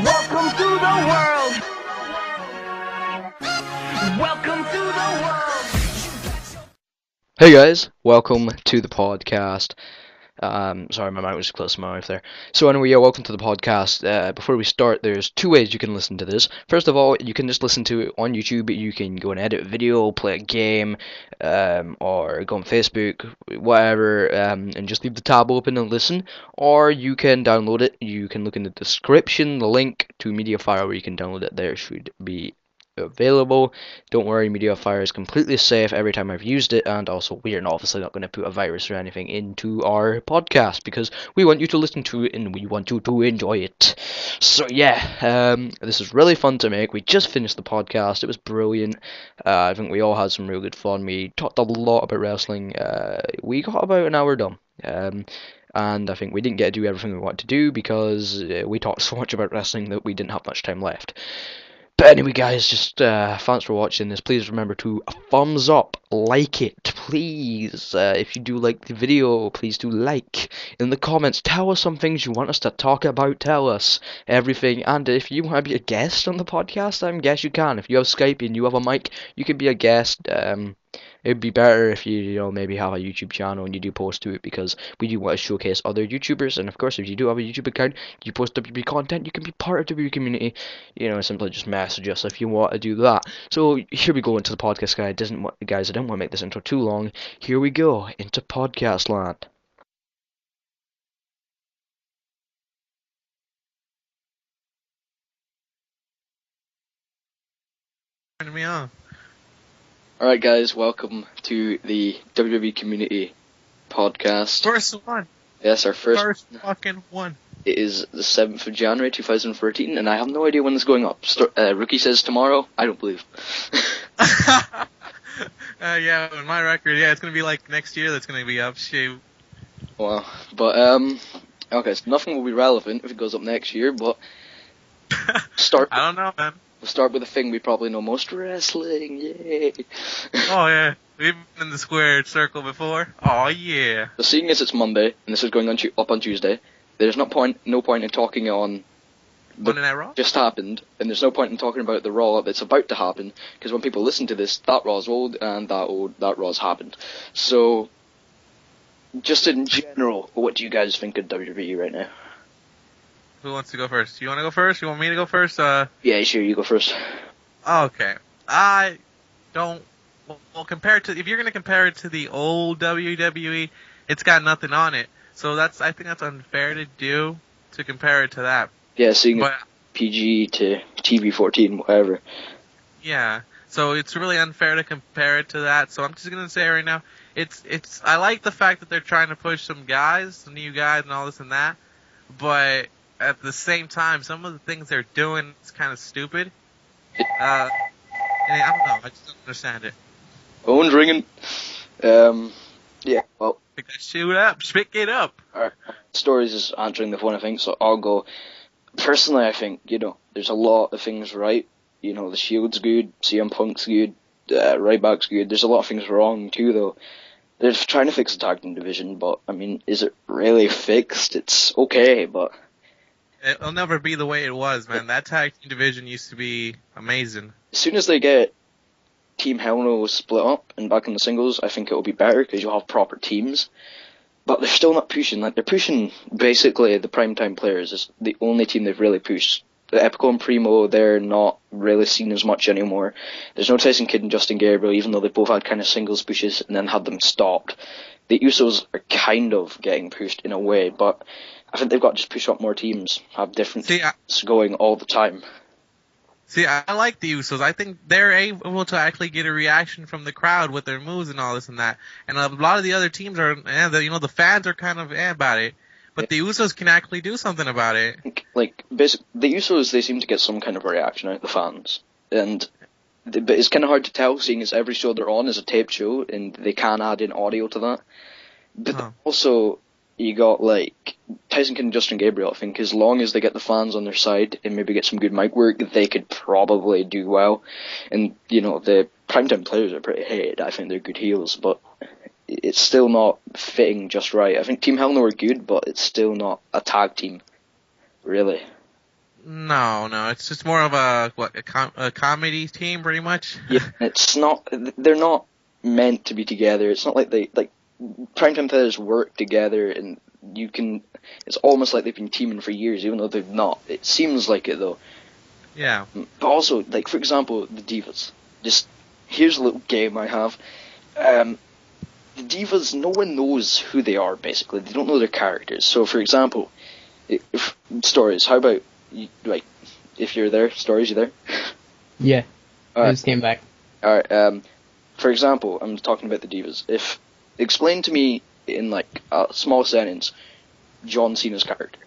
Welcome to the world. Welcome to the world. Hey guys, welcome to the podcast. Sorry, my mic was close to my mouth there. So anyway, yeah, welcome to the podcast. Before we start, there's two ways you can listen to this. First of all, you can just listen to it on YouTube. You can go and edit a video, play a game, or go on Facebook, whatever, and just leave the tab open and listen. Or you can download it. You can look in the description, the link to MediaFire where you can download it. There should be available. Don't worry, MediaFire is completely safe every time I've used it, and also we are obviously not going to put a virus or anything into our podcast because we want you to listen to it and we want you to enjoy it. So yeah, this is really fun to make. We just finished the podcast. It was brilliant. I think we all had some real good fun. We talked a lot about wrestling. We got about an hour done. And I think we didn't get to do everything we wanted to do because we talked so much about wrestling that we didn't have much time left. But anyway, guys, just thanks for watching this. Please remember to thumbs up, like it, please. If you do like the video, please do like. In the comments, tell us some things you want us to talk about. Tell us everything. And if you want to be a guest on the podcast, I guess you can. If you have Skype and you have a mic, you can be a guest. It'd be better if you maybe have a YouTube channel and you do post to it because we do want to showcase other YouTubers. And of course, if you do have a YouTube account, you post WWE content, you can be part of the WWE community. Simply just message us if you want to do that. So here we go into the podcast, guys. I don't want to make this intro too long. Here we go into podcast land. Turning me on. Alright, guys, welcome to the WWE Community podcast. First one. Yes, our first fucking one. It is the 7th of January 2013, and I have no idea when this is going up. Rookie says tomorrow. I don't believe. Yeah, in my record, it's gonna be like next year that's gonna be up. Shoot. Well, but okay, so nothing will be relevant if it goes up next year. But start. I don't know, man. We'll start with a thing we probably know most: wrestling. Yay! Oh yeah, we've been in the squared circle before. Oh yeah. So seeing as it's Monday and this is going on up on Tuesday, there's no point in talking on Monday Night Raw? Just happened, and there's no point in talking about the Raw that's about to happen, because when people listen to this, that Raw's old, and that Raw's happened. So, just in general, what do you guys think of WWE right now? Who wants to go first? You want to go first? You want me to go first? Yeah, sure, you go first. Okay. I don't... Well, if you're going to compare it to the old WWE, it's got nothing on it. So I think that's unfair to do, to compare it to that. Yeah, seeing PG to TV-14, whatever. Yeah, so it's really unfair to compare it to that. So I'm just gonna say right now, I like the fact that they're trying to push some new guys, and all this and that. But at the same time, some of the things they're doing is kind of stupid. And I don't know, I just don't understand it. Phone's ringing. Yeah, well. Pick that shit up, pick it up. Alright, Stories is answering the phone, I think, so I'll go. Personally, I think, there's a lot of things right. The Shield's good, CM Punk's good, Ryback's good. There's a lot of things wrong, too, though. They're trying to fix the tag team division, but, is it really fixed? It's okay, but... It'll never be the way it was, man. That tag team division used to be amazing. As soon as they get Team Hell No split up and back in the singles, I think it'll be better, because you'll have proper teams. But they're still not pushing. They're pushing basically the primetime players. It's the only team they've really pushed. The Epico and Primo, they're not really seen as much anymore. There's no Tyson Kidd and Justin Gabriel, even though they both had kind of singles pushes and then had them stopped. The Usos are kind of getting pushed in a way, but I think they've got to just push up more teams, have different teams going all the time. See, I like the Usos. I think they're able to actually get a reaction from the crowd with their moves and all this and that. And a lot of the other teams are, the fans are kind of about it. But the Usos can actually do something about it. Basically, the Usos, they seem to get some kind of a reaction out of the fans. But it's kind of hard to tell, seeing as every show they're on is a taped show, and they can add in audio to that. But also, you got, Tyson Kidd and Justin Gabriel. I think as long as they get the fans on their side and maybe get some good mic work, they could probably do well. And, the primetime players are pretty hated. I think they're good heels, but it's still not fitting just right. I think Team Hell No are good, but it's still not a tag team, really. No, it's just more of a comedy team, pretty much. Yeah, it's not. They're not meant to be together. It's not like primetime players work together, and you can. It's almost like they've been teaming for years, even though they've not. It seems like it though. Yeah. But also, like for example, the Divas. Just here's a little game I have. The Divas, no one knows who they are. Basically, they don't know their characters. So, for example, if stories. How about like if you're there, stories, you there? Yeah. All I right. just came back. Alright, for example, I'm talking about the Divas. Explain to me in like a small sentence John Cena's character.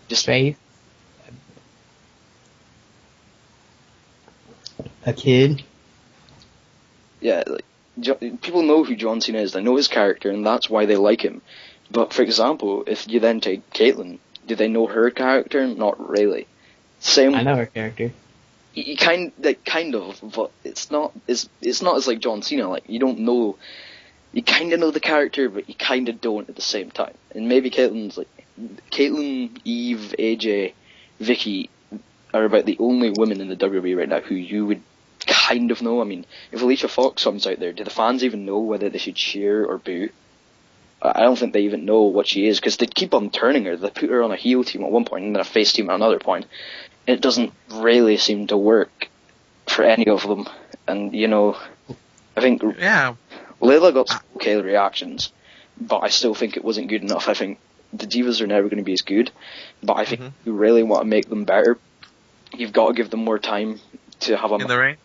Just Faith. A kid. yeah, like people know who John Cena is. They know his character, and that's why they like him. But for example, if you then take Caitlyn, do they know her character? Not really. Same. I know her character. You kind of, but it's not as like John Cena. Like you don't know, you kind of know the character, but you kind of don't at the same time. And maybe Caitlyn, Eve, AJ, Vicky are about the only women in the WWE right now who you would kind of know. I mean, if Alicia Fox comes out there, do the fans even know whether they should cheer or boo? I don't think they even know what she is, because they keep on turning her. They put her on a heel team at one point and then a face team at another point. It doesn't really seem to work for any of them. And, you know, I think Yeah. Layla got some okay reactions, but I still think it wasn't good enough. I think the Divas are never going to be as good, but I think if you really want to make them better, you've got to give them more time to have a In the ring?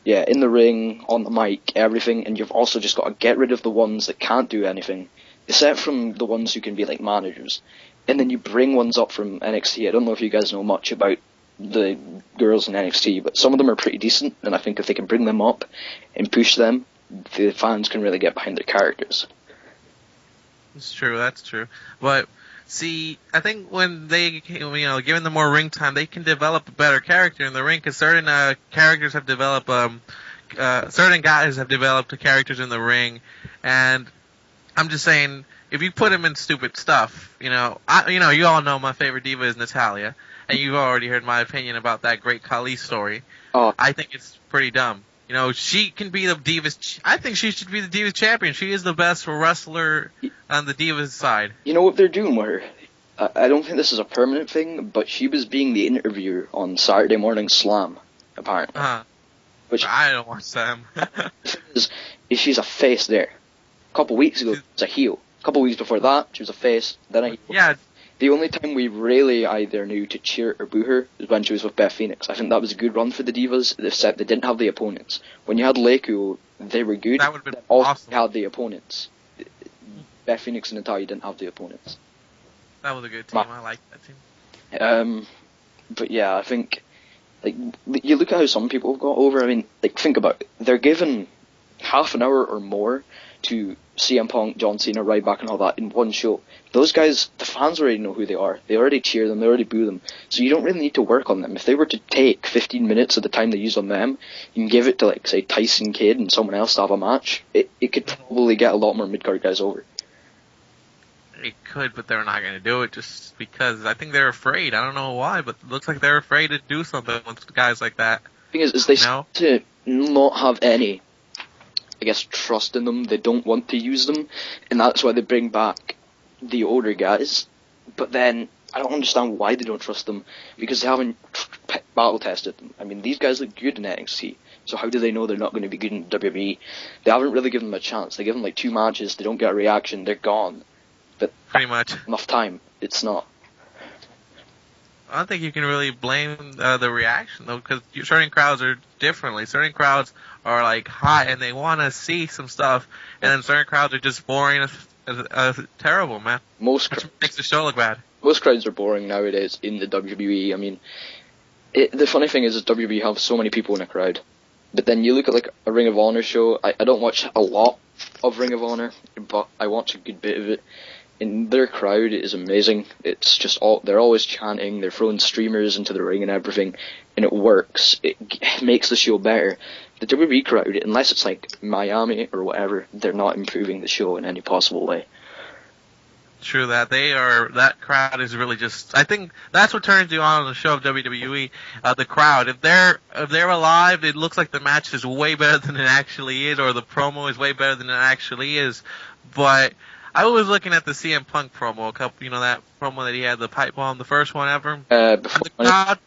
Yeah, in the ring, on the mic, everything, and you've also just got to get rid of the ones that can't do anything, except from the ones who can be like managers. And then you bring ones up from NXT. I don't know if you guys know much about the girls in NXT, but some of them are pretty decent, and I think if they can bring them up and push them, the fans can really get behind their characters. That's true. But, see, I think when they, given them more ring time, they can develop a better character in the ring, because certain characters have developed, certain guys have developed characters in the ring, and I'm just saying, if you put them in stupid stuff, you all know my favorite diva is Natalya, and you've already heard my opinion about that great Khali story. Oh. I think it's pretty dumb. She can be the Divas. I think she should be the Divas champion. She is the best wrestler on the Divas side. You know what they're doing with her? I don't think this is a permanent thing, but she was being the interviewer on Saturday Morning Slam, apparently. Which I don't watch them. is she's a face there. A couple weeks ago, she was a heel. A couple weeks before that, she was a face. Then a heel. Yeah. The only time we really either knew to cheer or boo her was when she was with Beth Phoenix. I think that was a good run for the Divas, except they didn't have the opponents. When you had Leiko, they were good. That would have been also awesome. had the opponents. Beth Phoenix and Natalya didn't have the opponents. That was a good team. I liked that team. But yeah, I think you look at how some people have got over. I mean, think about it. They're given half an hour or more to CM Punk, John Cena, Ryback, and all that in one show. Those guys, the fans already know who they are. They already cheer them. They already boo them. So you don't really need to work on them. If they were to take 15 minutes of the time they use on them, you can give it to, say, Tyson Kidd and someone else to have a match. It could probably get a lot more mid-card guys over. It could, but they're not going to do it just because I think they're afraid. I don't know why, but it looks like they're afraid to do something with guys like that. The thing is they seem to not have any, I guess, trust in them. They don't want to use them, and that's why they bring back the older guys. But then I don't understand why they don't trust them, because they haven't battle tested them. I mean, these guys look good in NXT, so how do they know they're not going to be good in WWE? They haven't really given them a chance. They give them 2 matches, they don't get a reaction, they're gone. But pretty much enough time. It's not. I don't think you can really blame the reaction, though, because certain crowds are differently. Certain crowds are, hot, and they want to see some stuff, and then certain crowds are just boring as terrible, man. Which makes the show look bad. Most crowds are boring nowadays in the WWE. I mean, the funny thing is WWE have so many people in a crowd, but then you look at, a Ring of Honor show. I don't watch a lot of Ring of Honor, but I watch a good bit of it. And their crowd is amazing. It's just they're always chanting, they're throwing streamers into the ring and everything, and it works. It makes the show better. The WWE crowd, unless it's Miami or whatever, they're not improving the show in any possible way. True that. That crowd is really just, I think that's what turns you on the show of WWE, the crowd. If they're alive, it looks like the match is way better than it actually is, or the promo is way better than it actually is. But I was looking at the CM Punk promo, that promo that he had, the pipe bomb, the first one ever. Before The crowd,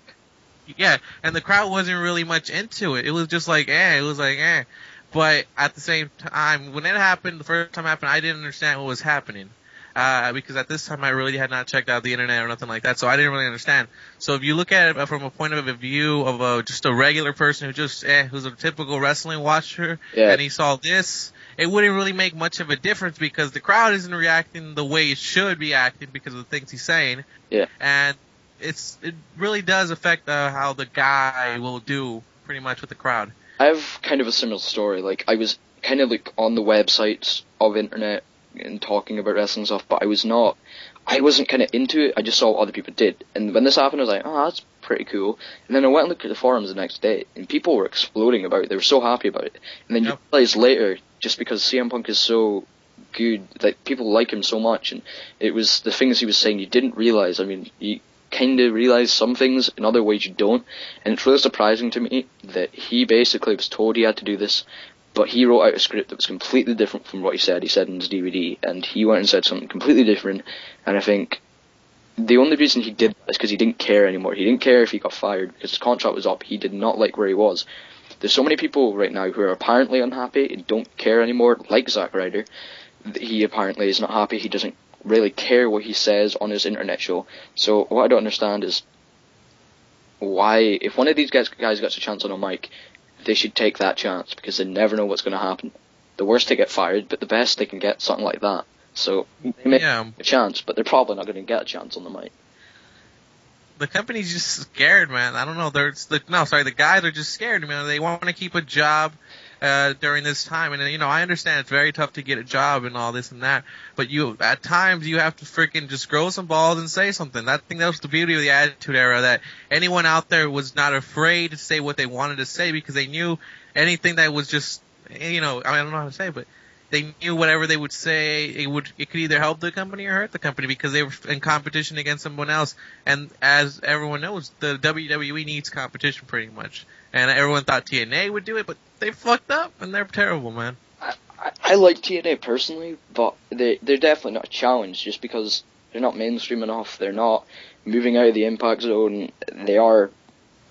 yeah, and the crowd wasn't really much into it. It was just like, But at the same time, when it happened, the first time it happened, I didn't understand what was happening. Because at this time I really had not checked out the internet or nothing like that, so I didn't really understand. So if you look at it from a point of view of just a regular person who's a typical wrestling watcher, and he saw this, it wouldn't really make much of a difference because the crowd isn't reacting the way it should be acting because of the things he's saying. Yeah. And it really does affect how the guy will do pretty much with the crowd. I have kind of a similar story. Like, I was kind of like on the websites of internet and talking about wrestling stuff, but I wasn't kind of into it. I just saw what other people did, and when this happened I was like, oh, that's pretty cool. And then I went and looked at the forums the next day, and people were exploding about it. They were so happy about it. And then you realize later, just because CM Punk is so good, like, people like him so much, and it was the things he was saying you didn't realize. I mean, you kind of realize some things, in other ways you don't, and it's really surprising to me that he basically was told he had to do this, but he wrote out a script that was completely different from what he said in his DVD, and he went and said something completely different, and I think the only reason he did that is because he didn't care anymore. He didn't care if he got fired, because his contract was up. He did not like where he was. There's so many people right now who are apparently unhappy and don't care anymore, like Zack Ryder. He apparently is not happy. He doesn't really care what he says on his internet show. So what I don't understand is why, if one of these guys gets a chance on a mic, they should take that chance, because they never know what's going to happen. The worst, they get fired, but the best, they can get something like that. So they may have a chance, but they're probably not going to get a chance on the mic. The company's just scared, man. I don't know. The guys are just scared, man. They want to keep a job during this time, and I understand it's very tough to get a job and all this and that, but at times you have to freaking just grow some balls and say something. I think that was the beauty of the Attitude Era, that anyone out there was not afraid to say what they wanted to say, because they knew anything that was just, I don't know how to say, but they knew whatever they would say, it could either help the company or hurt the company, because they were in competition against someone else. And as everyone knows, the WWE needs competition pretty much. And everyone thought TNA would do it, but they fucked up, and they're terrible, man. I like TNA personally, but they're definitely not a challenge, just because they're not mainstream enough. They're not moving out of the Impact Zone. They are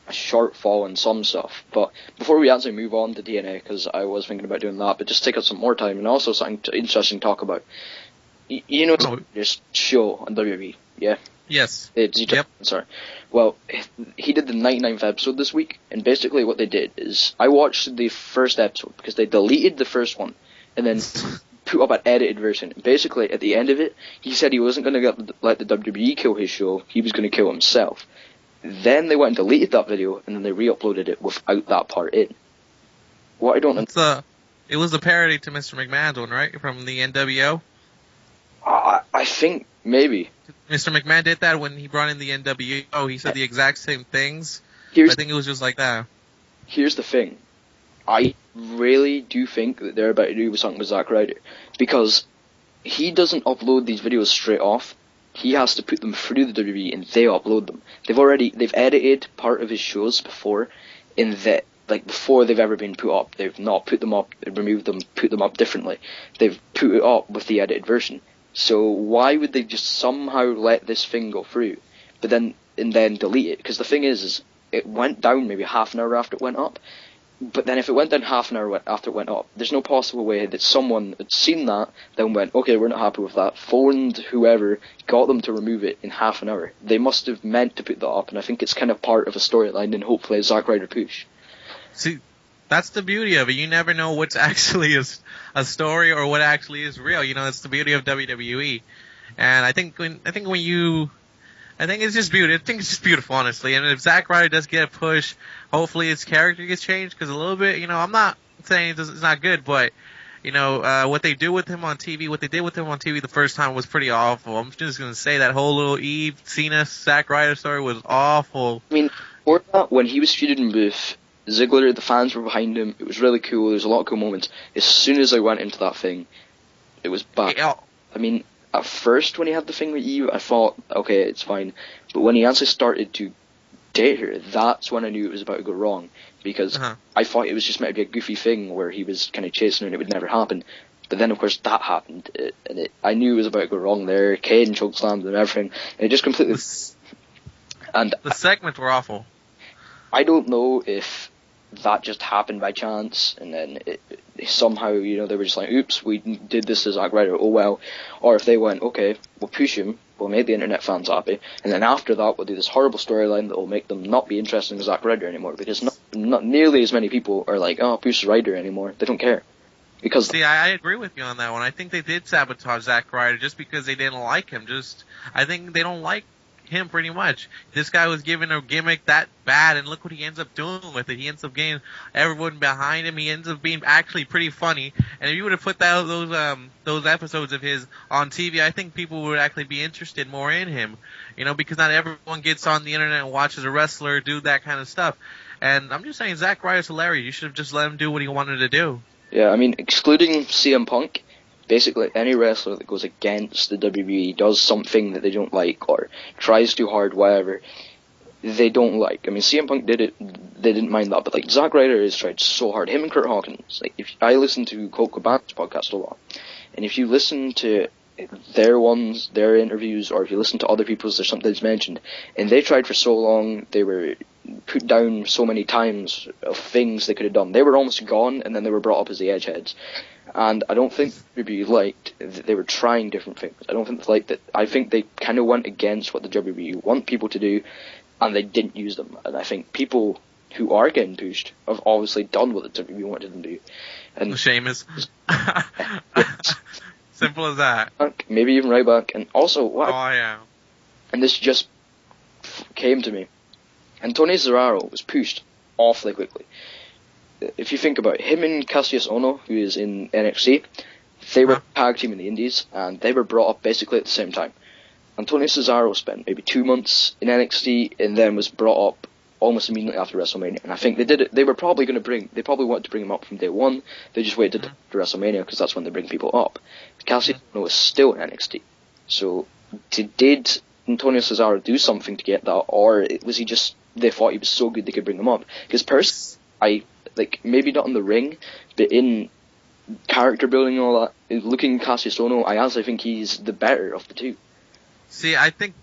a shortfall in some stuff. But before we actually move on to TNA, because I was thinking about doing that, but just take up some more time, and also something interesting to talk about. This show on WWE, yeah? Yes. Yep. Sorry. Well, he did the 99th episode this week, and basically what they did is, I watched the first episode, because they deleted the first one, and then put up an edited version. And basically, at the end of it, he said he wasn't going to let the WWE kill his show, he was going to kill himself. Then they went and deleted that video, and then they re-uploaded it without that part in. What I don't understand... It was a parody to Mr. McMahon's one, right? From the NWO? I think, maybe. Mr. McMahon did that when he brought in the NWO. He said the exact same things. I think it was just like that. Here's the thing. I really do think that they're about to do something with Zack Ryder, because he doesn't upload these videos straight off. He has to put them through the WWE, and they upload them. They've edited part of his shows before, before they've ever been put up. They've not put them up, removed them, put them up differently. They've put it up with the edited version. So why would they just somehow let this thing go through, but then delete it? Because the thing is it went down maybe half an hour after it went up. But then if it went down half an hour after it went up, there's no possible way that someone had seen that, then went, okay, we're not happy with that, phoned whoever, got them to remove it in half an hour. They must have meant to put that up, and I think it's kind of part of a storyline, and hopefully a Zack Ryder push. See, that's the beauty of it. You never know what's actually a story or what actually is real. It's the beauty of WWE. And I think it's just beautiful. I think it's just beautiful, honestly. And if Zack Ryder does get a push, hopefully his character gets changed, because a little bit, I'm not saying it's not good, but what they do with him on TV, what they did with him on TV the first time was pretty awful. I'm just gonna say that whole little Cena Zack Ryder story was awful. I mean, before that, when he was feuding with Ziggler, the fans were behind him. It was really cool. There was a lot of cool moments. As soon as I went into that thing, it was bad. I mean, at first when he had the thing with Eve, I thought, okay, it's fine. But when he actually started to date her, that's when I knew it was about to go wrong. Because I thought it was just meant to be a goofy thing where he was kind of chasing her and it would never happen. But then, of course, that happened. I knew it was about to go wrong there. Kane chokeslammed and everything. And it just completely... And the segments were awful. I don't know if that just happened by chance, and then somehow, they were just like, oops, we did this to Zack Ryder, oh well. Or if they went, okay, we'll push him, we'll make the internet fans happy, and then after that we'll do this horrible storyline that will make them not be interested in Zack Ryder anymore, because not nearly as many people are like, oh, push Ryder anymore. They don't care. Because see, I agree with you on that one. I think they did sabotage Zack Ryder just because they didn't like him. I think they don't like him pretty much. This guy was given a gimmick that bad, and look what he ends up doing with it. He ends up getting everyone behind him. He ends up being actually pretty funny. And if you would have put those episodes of his on TV, I think people would actually be interested more in him. Because not everyone gets on the internet and watches a wrestler do that kind of stuff. And I'm just saying, Zack Ryder's hilarious. You should have just let him do what he wanted to do. Yeah, I mean, excluding CM Punk, basically any wrestler that goes against the WWE, does something that they don't like, or tries too hard, whatever, they don't like. I mean, CM Punk did it, they didn't mind that, but like Zack Ryder has tried so hard. Him and Kurt Hawkins, like, if I listen to Colt Cabana's podcast a lot, and if you listen to their interviews, or if you listen to other people's, there's something that's mentioned, and they tried for so long, they were put down so many times of things they could have done. They were almost gone, and then they were brought up as the Edgeheads. And I don't think WWE liked that they were trying different things. I don't think they liked that. I think they kind of went against what the WWE want people to do, and they didn't use them. And I think people who are getting pushed have obviously done what the WWE wanted them to do. And Sheamus. Simple as that. Maybe even Ryback. And also, yeah. And this just came to me. Antonio Cesaro was pushed awfully quickly. If you think about it, him and Cassius Ohno, who is in NXT, they were a tag team in the Indies, and they were brought up basically at the same time. Antonio Cesaro spent maybe 2 months in NXT, and then was brought up almost immediately after WrestleMania. And I think they did it. They probably wanted to bring him up from day one. They just waited to WrestleMania because that's when they bring people up. Cassius Ohno was still in NXT, so did Antonio Cesaro do something to get that, or was he just, they thought he was so good they could bring him up? Because personally, maybe not in the ring, but in character building and all that, looking at Cassius Ohno, I actually think he's the better of the two. See, I think,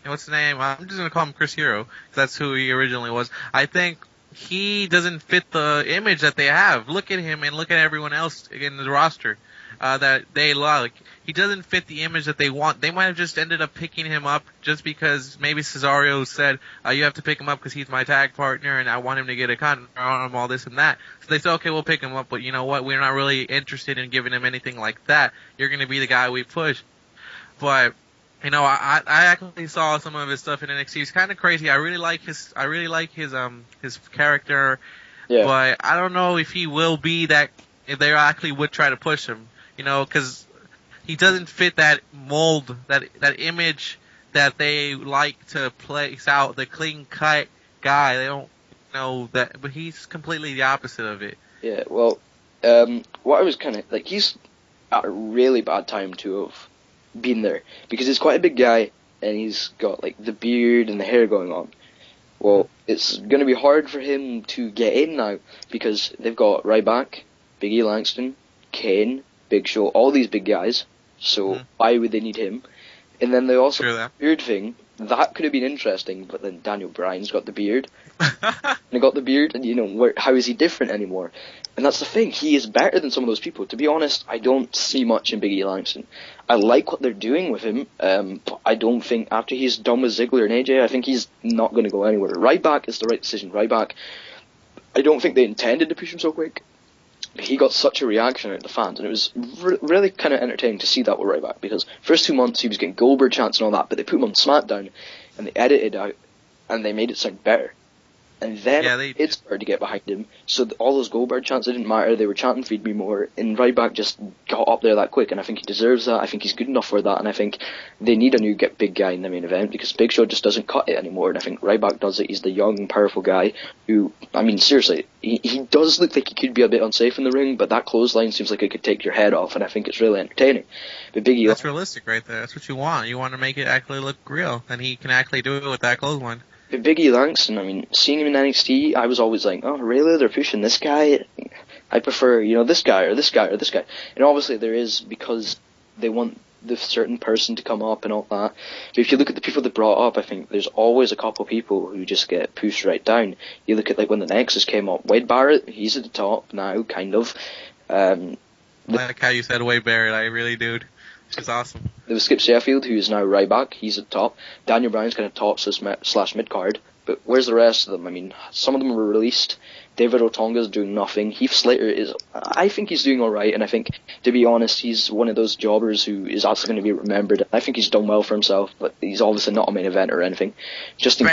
what's the name? I'm just going to call him Chris Hero, because that's who he originally was. I think he doesn't fit the image that they have. Look at him and look at everyone else in the roster that they like. He doesn't fit the image that they want. They might have just ended up picking him up just because maybe Cesaro said, you have to pick him up because he's my tag partner and I want him to get a contract on him, all this and that. So they said, okay, we'll pick him up, but you know what? We're not really interested in giving him anything like that. You're going to be the guy we push. But I actually saw some of his stuff in NXT. He's kind of crazy. I really like his character. Yeah. But I don't know if he will be that, if they actually would try to push him, because he doesn't fit that mold, that image that they like to place out, the clean cut guy. They don't know that, but he's completely the opposite of it. Yeah, well, what I was kind of, he's at a really bad time to have been there, because he's quite a big guy, and he's got, the beard and the hair going on. Well, it's going to be hard for him to get in now, because they've got Ryback, Big E Langston, Kane, Big Show, all these big guys, so why would they need him? And then they also have the beard thing. That could have been interesting, but then Daniel Bryan's got the beard. And he got the beard, and how is he different anymore? And that's the thing, he is better than some of those people. To be honest, I don't see much in Big E Langston. I like what they're doing with him, but I don't think, after he's done with Ziggler and AJ, I think he's not going to go anywhere. Ryback is the right decision. Ryback, I don't think they intended to push him so quick. He got such a reaction out of the fans, and it was really kind of entertaining to see that with Ryback, because first 2 months he was getting Goldberg chants and all that, but they put him on SmackDown, and they edited out, and they made it sound better. And then Yeah, they it started to get behind him. So all those Goldberg chants, it didn't matter. They were chanting "Feed me more," and Ryback just got up there that quick. And I think he deserves that. I think he's good enough for that. And I think they need a new big guy in the main event because Big Show just doesn't cut it anymore. And I think Ryback does it. He's the young, powerful guy who, I mean, seriously, he does look like he could be a bit unsafe in the ring, but that clothesline seems like it could take your head off, and I think it's really entertaining. But Big E, That's realistic right there. That's what you want. You want to make it actually look real, and he can actually do it with that clothesline. But Big E Langston, I mean, seeing him in NXT, I was always like, oh, really? They're pushing this guy? I prefer, this guy or this guy or this guy. And obviously there is, because they want the certain person to come up and all that. But if you look at the people they brought up, I think there's always a couple people who just get pushed right down. You look at, like, when the Nexus came up, Wade Barrett, he's at the top now, kind of. I like how you said Wade Barrett. I really do. She's awesome. There was Skip Sheffield, who is now Ryback. He's at the top. Daniel Bryan's kind of top slash mid card. But where's the rest of them? I mean, some of them were released. David Otunga's doing nothing. Heath Slater is, I think he's doing alright, and I think, to be honest, he's one of those jobbers who is actually going to be remembered. I think he's done well for himself, but he's obviously not a main event or anything. Justin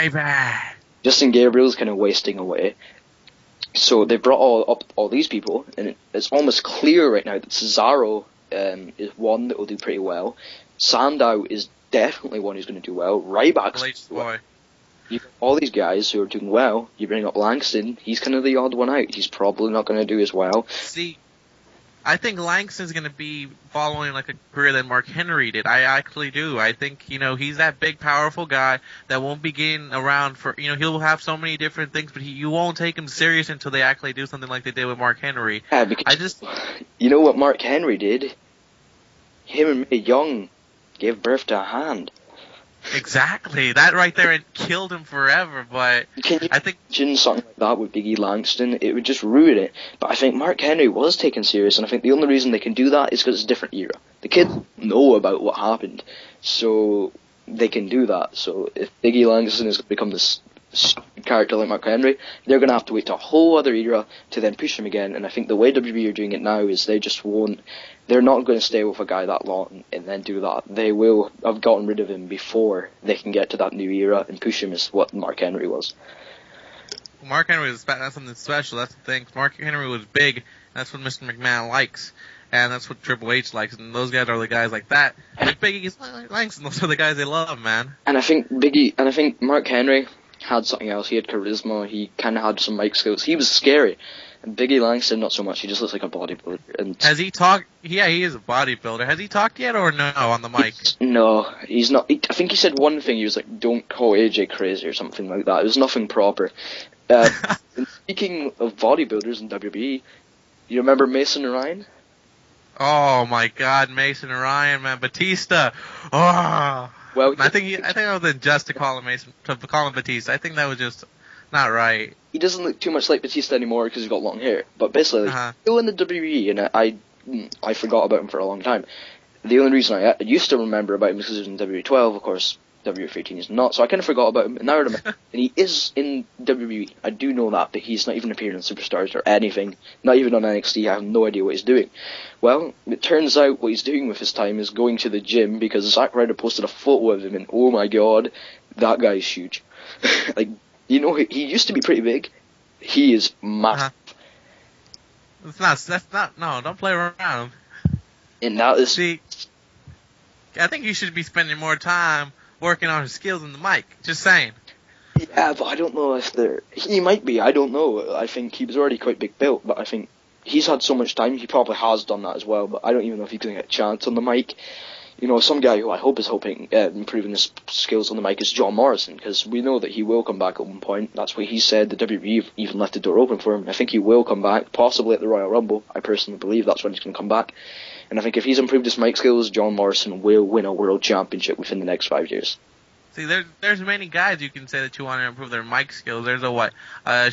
Gabriel's kind of wasting away. So they brought up all these people, and it's almost clear right now that Cesaro is one that will do pretty well. Sandow is definitely one who's going to do well. Ryback's boy. You got all these guys who are doing well. You bring up Langston, he's kind of the odd one out. He's probably not going to do as well. See, I think Langston's going to be following like a career that Mark Henry did. I actually do. I think, he's that big, powerful guy that won't be getting around for, he'll have so many different things, but you won't take him serious until they actually do something like they did with Mark Henry. Yeah, because you know what Mark Henry did? Him and Mae Young gave birth to a hand. Exactly. That right there, it killed him forever, but I think imagine something like that with Big E Langston? It would just ruin it. But I think Mark Henry was taken serious, and I think the only reason they can do that is because it's a different era. The kids know about what happened, so they can do that. So if Big E Langston is going to become this character like Mark Henry, they're going to have to wait to a whole other era to then push him again. And I think the way WWE are doing it now is they just won't. They're not going to stay with a guy that long and then do that. They will have gotten rid of him before they can get to that new era and push him as what Mark Henry was. Mark Henry was that's something special. That's the thing. Mark Henry was big. That's what Mr. McMahon likes. And that's what Triple H likes. And those guys are the guys like that. Like Big E Langston, those are the guys they love, man. And I think Mark Henry had something else. He had charisma. He kind of had some mic skills. He was scary. And Big E Langston, not so much. He just looks like a bodybuilder. And has he talked? Yeah, he is a bodybuilder. Has he talked yet or no on the mic? No, he's not. I think he said one thing. He was like, "Don't call AJ crazy" or something like that. It was nothing proper. And speaking of bodybuilders in WWE, you remember Mason Ryan? Oh my God, Mason Ryan, man, Batista. Oh. Well, I think it was unjust to call him Batista. I think that was just not right. He doesn't look too much like Batista anymore because he's got long hair. But basically, he's still in the WWE, and I forgot about him for a long time. The only reason I used to remember about him is because he was in WWE12, of course. WWE13 is not, so I kind of forgot about him, and now I remember. And he is in WWE. I do know that, but he's not even appearing in Superstars or anything. Not even on NXT. I have no idea what he's doing. Well, it turns out what he's doing with his time is going to the gym, because Zack Ryder posted a photo of him, and oh my god, that guy's huge. Like, he used to be pretty big. He is massive. No, don't play around. And that is... See, I think you should be spending more time working on his skills in the mic. Just saying. Yeah, but I don't know if he might be, I don't know. I think he was already quite big built, but I think he's had so much time, he probably has done that as well, but I don't even know if he's going to get a chance on the mic. Some guy who I hope is improving his skills on the mic is John Morrison, because we know that he will come back at one point. That's what he said. The WWE even left the door open for him. I think he will come back, possibly at the Royal Rumble. I personally believe that's when he's going to come back. And I think if he's improved his mic skills, John Morrison will win a world championship within the next 5 years. See, there's many guys you can say that you want to improve their mic skills. There's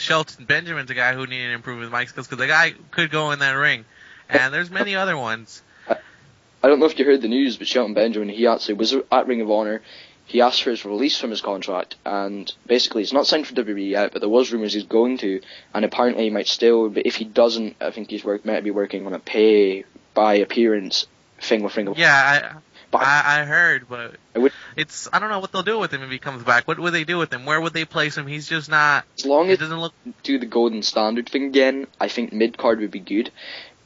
Shelton Benjamin's a guy who needed to improve his mic skills, because the guy could go in that ring. And there's many other ones. I don't know if you heard the news, but Shelton Benjamin, he actually was at Ring of Honor. He asked for his release from his contract, and basically he's not signed for WWE yet, but there was rumours he's going to, and apparently he might still, but if he doesn't, I think he's might be working on a pay by appearance thing with Ring of Honor. Yeah, But I heard, but I would, I don't know what they'll do with him if he comes back. What would they do with him? Where would they place him? He's just not. as long It as doesn't look. do the golden standard thing again, I think mid card would be good.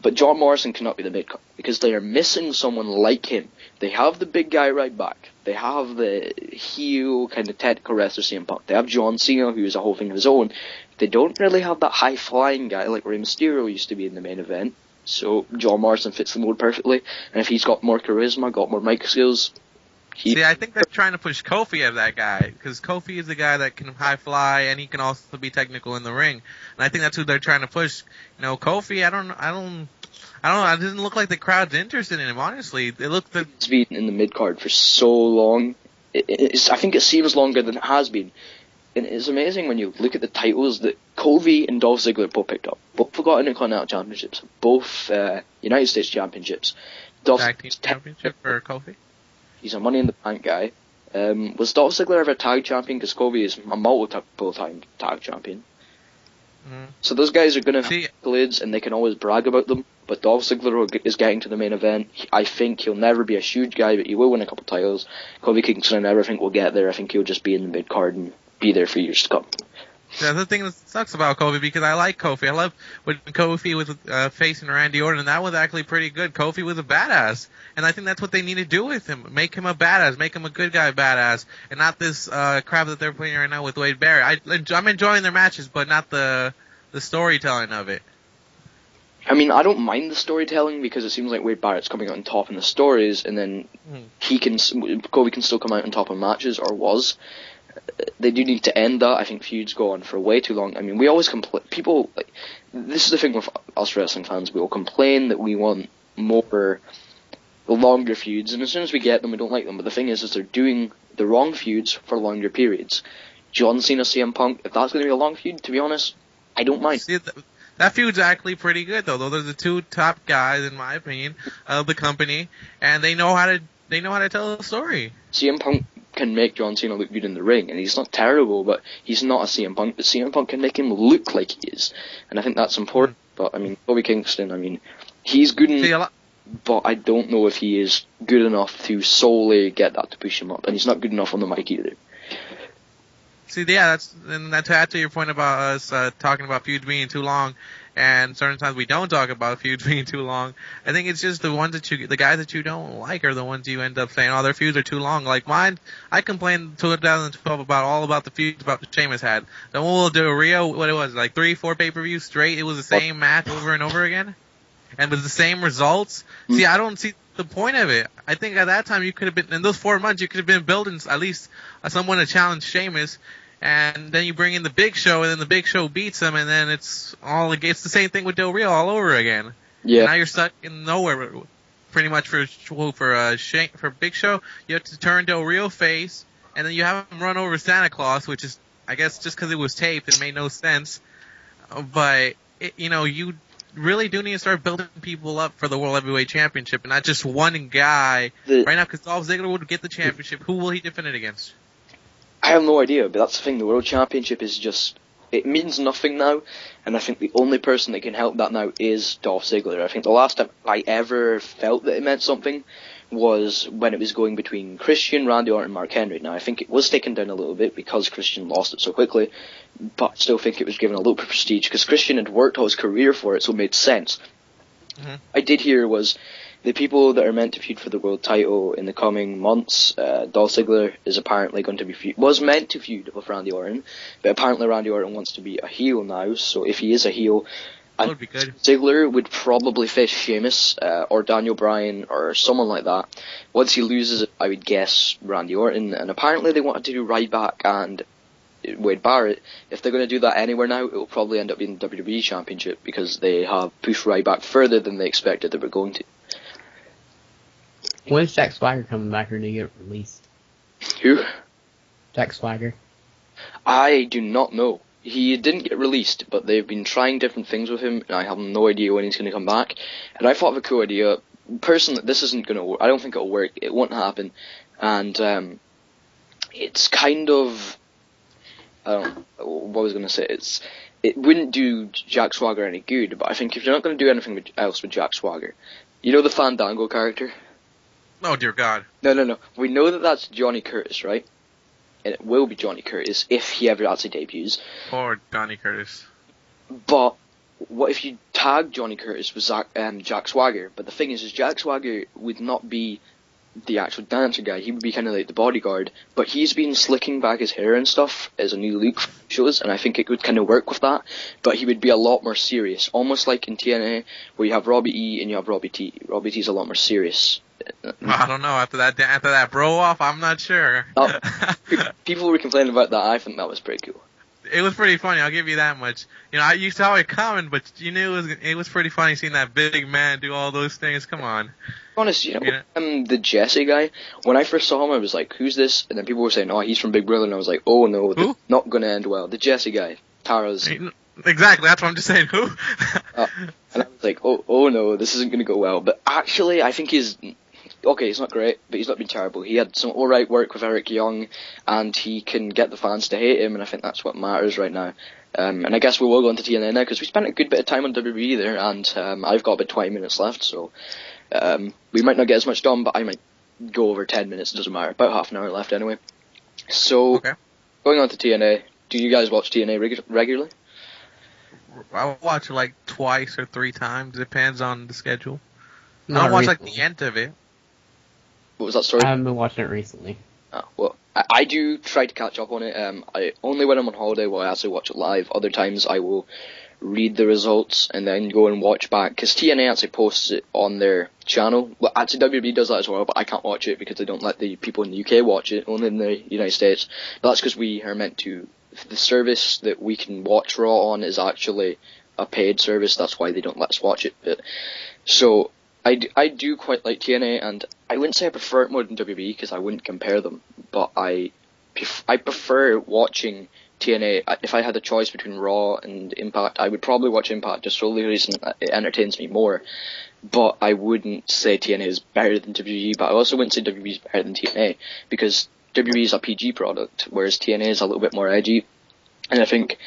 But John Morrison cannot be the mid card because they are missing someone like him. They have the big guy right back. They have the heel kind of technical wrestler CM Punk. They have John Cena, who is a whole thing of his own. They don't really have that high flying guy like Rey Mysterio used to be in the main event. So John Morrison fits the mold perfectly. And if he's got more charisma, got more mic skills, See, I think they're trying to push Kofi as that guy because Kofi is the guy that can high fly and he can also be technical in the ring. And I think that's who they're trying to push. You know, Kofi, I don't know. It doesn't look like the crowd's interested in him. Honestly, it looked. It's been in the mid card for so long. I think it seems longer than it has been. And it's amazing when you look at the titles that Kofi and Dolph Ziggler both picked up. Both forgot Intercontinental Championships. Both United States Championships. Tag Team Championship for Kofi. He's a Money in the Bank guy. Was Dolph Ziggler ever tag champion? Because Kofi is a multiple-time tag champion. Mm-hmm. So those guys are going to See- have accolades and they can always brag about them. But Dolph Ziggler is getting to the main event. I think he'll never be a huge guy, but he will win a couple titles. Kofi Kingston, I never think will get there. I think he'll just be in the mid-card and be there for years to come. That's the thing that sucks about Kofi because I like Kofi. I love when Kofi was facing Randy Orton, and that was actually pretty good. Kofi was a badass, and I think that's what they need to do with him. Make him a badass, make him a good guy badass, and not this crap that they're playing right now with Wade Barrett. I'm enjoying their matches, but not the storytelling of it. I mean, I don't mind the storytelling because it seems like Wade Barrett's coming out on top in the stories, and then Kofi can still come out on top in matches, or was. They do need to end that. I think feuds go on for way too long. I mean, we always complain. People, this is the thing with us wrestling fans. We will complain that we want more longer feuds, and as soon as we get them, we don't like them. But the thing is they're doing the wrong feuds for longer periods. John Cena, CM Punk, if that's going to be a long feud, to be honest, I don't mind. See, that feud's actually pretty good, though. They're the two top guys, in my opinion, of the company, and they know how to tell a story. CM Punk can make John Cena look good in the ring, and he's not terrible, but he's not a CM Punk, but CM Punk can make him look like he is, and I think that's important. But, I mean, Kofi Kingston, I mean, he's good but I don't know if he is good enough to solely get that to push him up, and he's not good enough on the mic either. See, yeah, that's to add to your point about us talking about feuds being too long, and certain times we don't talk about feuds being too long. I think it's just the guys that you don't like are the ones you end up saying, oh, their feuds are too long. Like mine, I complained in 2012 about the feuds about the Sheamus had. Then we'll do Rio, what it was, like 3-4 pay-per-views straight. It was the same match over and over again, and with the same results. See, I don't see the point of it. I think at that time you could have been, in those 4 months, you could have been building at least someone to challenge Sheamus. And then you bring in the Big Show, and then the Big Show beats him, and then it's the same thing with Del Rio all over again. Yeah. And now you're stuck in nowhere, pretty much for Big Show. You have to turn Del Rio face, and then you have him run over Santa Claus, which is, I guess, just because it was taped, it made no sense. But you really do need to start building people up for the World Heavyweight Championship, and not just one guy right now. Because Dolph Ziggler would get the championship. Who will he defend it against? I have no idea, but that's the thing. The World Championship is just, it means nothing now, and I think the only person that can help that now is Dolph Ziggler. I think the last time I ever felt that it meant something was when it was going between Christian, Randy Orton, and Mark Henry. Now, I think it was taken down a little bit because Christian lost it so quickly, but I still think it was given a little bit of prestige because Christian had worked all his career for it, so it made sense. Mm-hmm. I did hear was the people that are meant to feud for the world title in the coming months. Dolph Ziggler is apparently going to be was meant to feud with Randy Orton, but apparently Randy Orton wants to be a heel now. So if he is a heel, that would be good. Ziggler would probably face Sheamus or Daniel Bryan or someone like that. Once he loses it, I would guess Randy Orton. And apparently they wanted to do Ryback and Wade Barrett. If they're going to do that anywhere now, it will probably end up being the WWE Championship because they have pushed Ryback further than they expected they were going to. When's Jack Swagger coming back, or did he get released? Who? Jack Swagger. I do not know. He didn't get released, but they've been trying different things with him, and I have no idea when he's going to come back. And I thought of a cool idea. Personally, this isn't going to work. I don't think it'll work. It won't happen. And it's kind of... I don't know what I was going to say. It wouldn't do Jack Swagger any good, but I think if you're not going to do anything else with Jack Swagger, you know the Fandango character? Oh dear God. No. We know that that's Johnny Curtis, right? And it will be Johnny Curtis if he ever actually debuts. Poor Johnny Curtis. But what if you tag Johnny Curtis with Jack Swagger? But the thing is Jack Swagger would not be the actual dancer guy. He would be kind of like the bodyguard. But he's been slicking back his hair and stuff as a new look for shows, and I think it would kind of work with that. But he would be a lot more serious, almost like in TNA, where you have Robbie E and you have Robbie T. Robbie T's a lot more serious. I don't know. After that bro off, I'm not sure. People were complaining about that. I think that was pretty cool. It was pretty funny. I'll give you that much. You know, you saw it coming, but you knew it was pretty funny seeing that big man do all those things. Come on. Honest, the Jesse guy, when I first saw him, I was like, who's this? And then people were saying, oh, he's from Big Brother, and I was like, oh no, this is not going to end well. The Jesse guy, Tara's. Exactly, that's what I'm just saying, who? And I was like, oh no, this isn't going to go well. But actually, I think he's not great, but he's not been terrible. He had some alright work with Eric Young, and he can get the fans to hate him, and I think that's what matters right now. And I guess we will go into TNA now, because we spent a good bit of time on WWE there, and I've got about 20 minutes left, so we might not get as much done, but I might go over 10 minutes, it doesn't matter. About half an hour left anyway. So, okay. Going on to TNA, do you guys watch TNA regularly? I watch it like twice or 3 times, depends on the schedule. I Not don't watch recently. like the end of it. What was that story? I haven't been watching it recently. Oh, well, I do try to catch up on it. I only when I'm on holiday will I actually watch it live. Other times I will read the results and then go and watch back, because TNA actually posts it on their channel. Well, actually WWE does that as well, but I can't watch it because they don't let the people in the UK watch it, only in the United States. But that's because we are meant to. The service that we can watch Raw on is actually a paid service. That's why they don't let us watch it. But so I do quite like TNA, and I wouldn't say I prefer it more than WWE because I wouldn't compare them, but I prefer watching TNA. If I had a choice between Raw and Impact, I would probably watch Impact just solely the reason it entertains me more. But I wouldn't say TNA is better than WWE, but I also wouldn't say WWE is better than TNA, because WWE is a PG product, whereas TNA is a little bit more edgy. And I think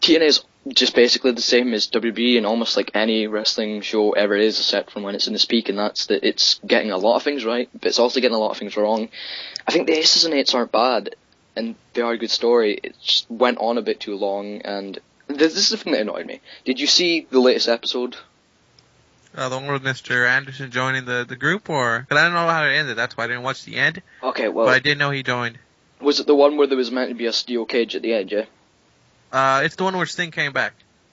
TNA is just basically the same as WWE in almost like any wrestling show ever is, except from when it's in its peak, and that's that it's getting a lot of things right, but it's also getting a lot of things wrong. I think the Aces and Eights aren't bad, and they are a good story. It just went on a bit too long, and this is the thing that annoyed me. Did you see the latest episode? The one with Mr. Anderson joining the group, or? Because I don't know how it ended, that's why I didn't watch the end. Okay, well, But I did know he joined. Was it the one where there was meant to be a steel cage at the end, yeah? It's the one where Sting came back.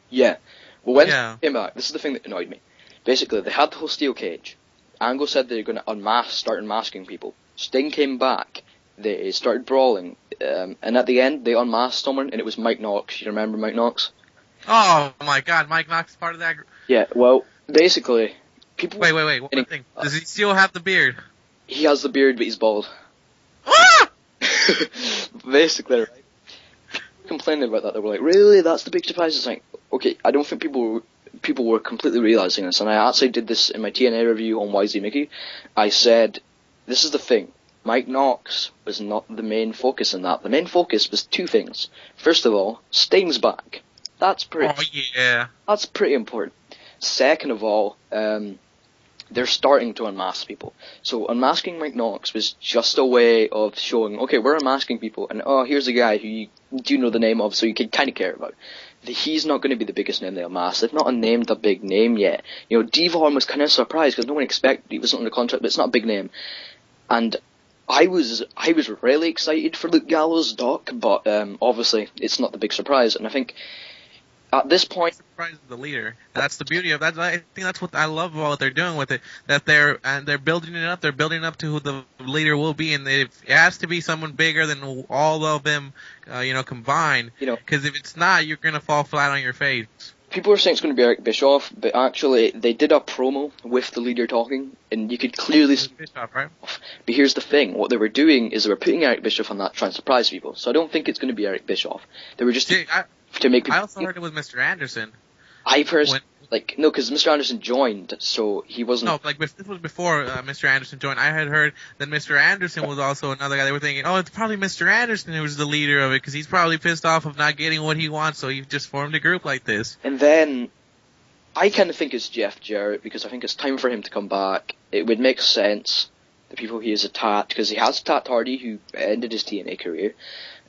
Yeah. Well, when Yeah. Sting came back, this is the thing that annoyed me. Basically, they had the whole steel cage. Angle said they were going to start unmasking people. Sting came back. They started brawling. And at the end, they unmasked someone, and it was Mike Knox. You remember Mike Knox? Oh my God, Mike Knox is part of that group. Yeah, well, basically, people... Wait, one thing. Does he still have the beard? He has the beard, but he's bald. Ah! Basically, right? Complaining about that, they were like, really? That's the big surprise? It's like, okay, I don't think people were completely realising this, and I actually did this in my TNA review on YZ Mickey. I said, this is the thing, Mike Knox was not the main focus in that. The main focus was 2 things. First of all, Sting's back. That's pretty important. Second of all, they're starting to unmask people. So unmasking Mike Knox was just a way of showing, okay, we're unmasking people, and oh, here's a guy who you do know the name of, so you can kind of care about. He's not going to be the biggest name they unmask. They've not named a big name yet. You know, Devon was kind of surprised because no one expected, he wasn't on the contract, but it's not a big name. And I was really excited for Luke Gallows' Doc, but obviously it's not the big surprise, and I think at this point, Surprise the leader. That's the beauty of that. I think that's what I love about what they're doing with it. That they're building it up. They're building up to who the leader will be, and it has to be someone bigger than all of them, combined. Because if it's not, you're gonna fall flat on your face. people are saying it's going to be Eric Bischoff, but actually they did a promo with the leader talking, and you could clearly see Bischoff, right? But here's the thing, what they were doing is they were putting Eric Bischoff on that trying to surprise people, so I don't think it's going to be Eric Bischoff. They were just to make people... I also heard it was Mr. Anderson. I personally... no, because Mr. Anderson joined, so he wasn't... No, this was before Mr. Anderson joined. I had heard that Mr. Anderson was also another guy. They were thinking, oh, it's probably Mr. Anderson who was the leader of it, because he's probably pissed off of not getting what he wants, so he just formed a group like this. And then, I kind of think it's Jeff Jarrett, because I think it's time for him to come back. It would make sense. the people he has attacked, because he has attacked Hardy, who ended his TNA career,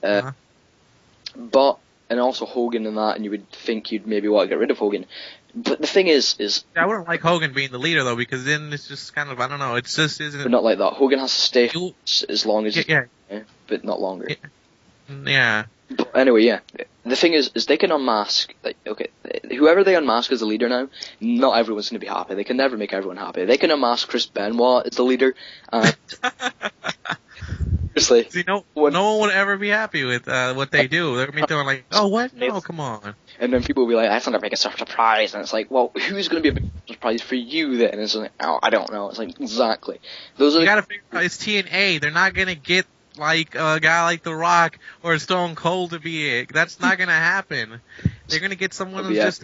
and also Hogan and that, and you would think you'd maybe want to get rid of Hogan. But the thing is I wouldn't like Hogan being the leader though, because then it's just kind of, I don't know, it's just isn't. but not like that. Hogan has to stay as long as but not longer. Yeah. But anyway, yeah. The thing is they can unmask. Like, okay, whoever they unmask as the leader now, not everyone's going to be happy. They can never make everyone happy. They can unmask Chris Benoit as the leader, and seriously, See, no one would ever be happy with what they do. They're going to be doing like, oh, what? No, come on. And then people will be like, that's not going to make a surprise. And it's like, well, who's going to be a big surprise for you then? And it's like, oh, I don't know. It's like, exactly. You got to figure out, it's TNA. They're not going to get like a guy like The Rock or Stone Cold to be it. That's not going to happen. They're going to get someone who's just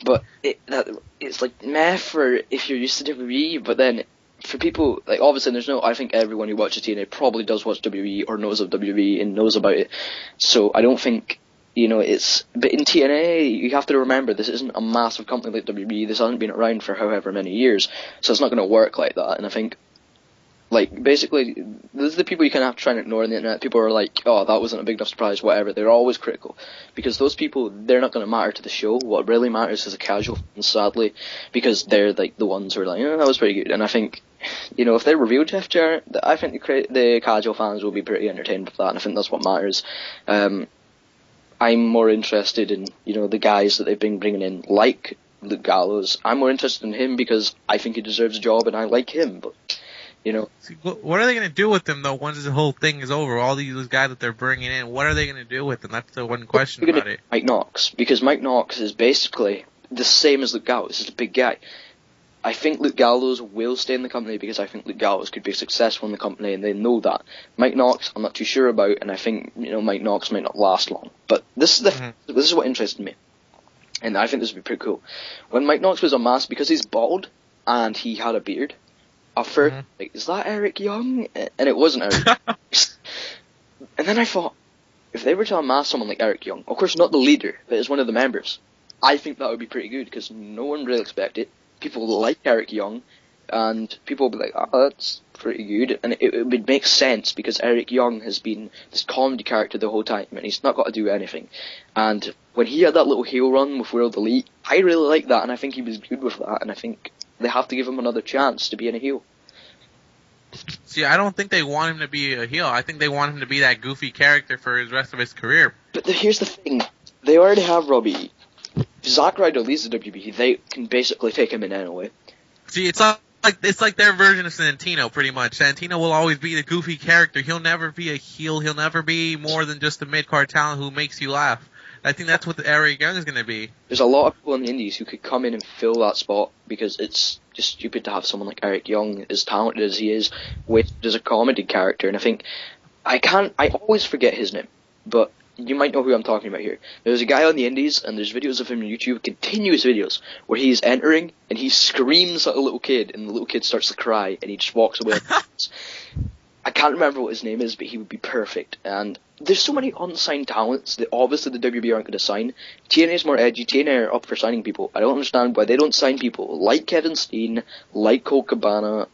But it's like meh for if you're used to WWE, but then for people, like, obviously I think everyone who watches TNA probably does watch WWE or knows of WWE and knows about it. So I don't think, but in TNA, you have to remember, this isn't a massive company like WWE. This hasn't been around for however many years. So it's not going to work like that. And I think, like, basically, this is the people you kind of have to try and ignore on the internet. People are like, oh, that wasn't a big enough surprise, whatever. They're always critical. Because those people, they're not going to matter to the show. What really matters is a casual fan, sadly, because they're, like, the ones who are like, that was pretty good. And I think, if they reveal Jeff Jarrett, I think the casual fans will be pretty entertained with that, and I think that's what matters. I'm more interested in, the guys that they've been bringing in, like Luke Gallows. I'm more interested in him because I think he deserves a job and I like him, but... See, what are they going to do with them, though, once this whole thing is over? All these guys that they're bringing in, what are they going to do with them? That's the one question about it. Mike Knox, because Mike Knox is basically the same as Luke Gallows. He's a big guy. I think Luke Gallows will stay in the company because I think Luke Gallows could be successful in the company, and they know that. Mike Knox, I'm not too sure about, and I think Mike Knox might not last long. But this is what interested me, and I think this would be pretty cool. When Mike Knox was unmasked, because he's bald and he had a beard, at first, like, is that Eric Young? And it wasn't Eric. And then I thought, if they were to unmask someone like Eric Young, of course not the leader, but as one of the members, I think that would be pretty good because no one really expected it. People like Eric Young, and people will be like, oh, that's pretty good. And it would make sense because Eric Young has been this comedy character the whole time, and he's not got to do anything. And when he had that little heel run with World Elite, I really liked that, and I think he was good with that, and I think they have to give him another chance to be in a heel. See, I don't think they want him to be a heel. I think they want him to be that goofy character for the rest of his career. But here's the thing. They already have Robbie. If Zack Ryder leaves the WWE, they can basically take him in anyway. See, it's like their version of Santino, pretty much. Santino will always be the goofy character. He'll never be a heel. He'll never be more than just a mid-card talent who makes you laugh. I think that's what Eric Young is going to be. There's a lot of people in the indies who could come in and fill that spot because it's just stupid to have someone like Eric Young, as talented as he is, wasted as a comedy character. And I think I always forget his name, but you might know who I'm talking about here. There's a guy on the indies, and there's videos of him on YouTube, continuous videos, where he's entering and he screams at a little kid, and the little kid starts to cry, and he just walks away. I can't remember what his name is, but he would be perfect. And there's so many unsigned talents that obviously the WWE aren't going to sign. TNA is more edgy. TNA are up for signing people. I don't understand why they don't sign people like Kevin Steen, like Colt Cabana,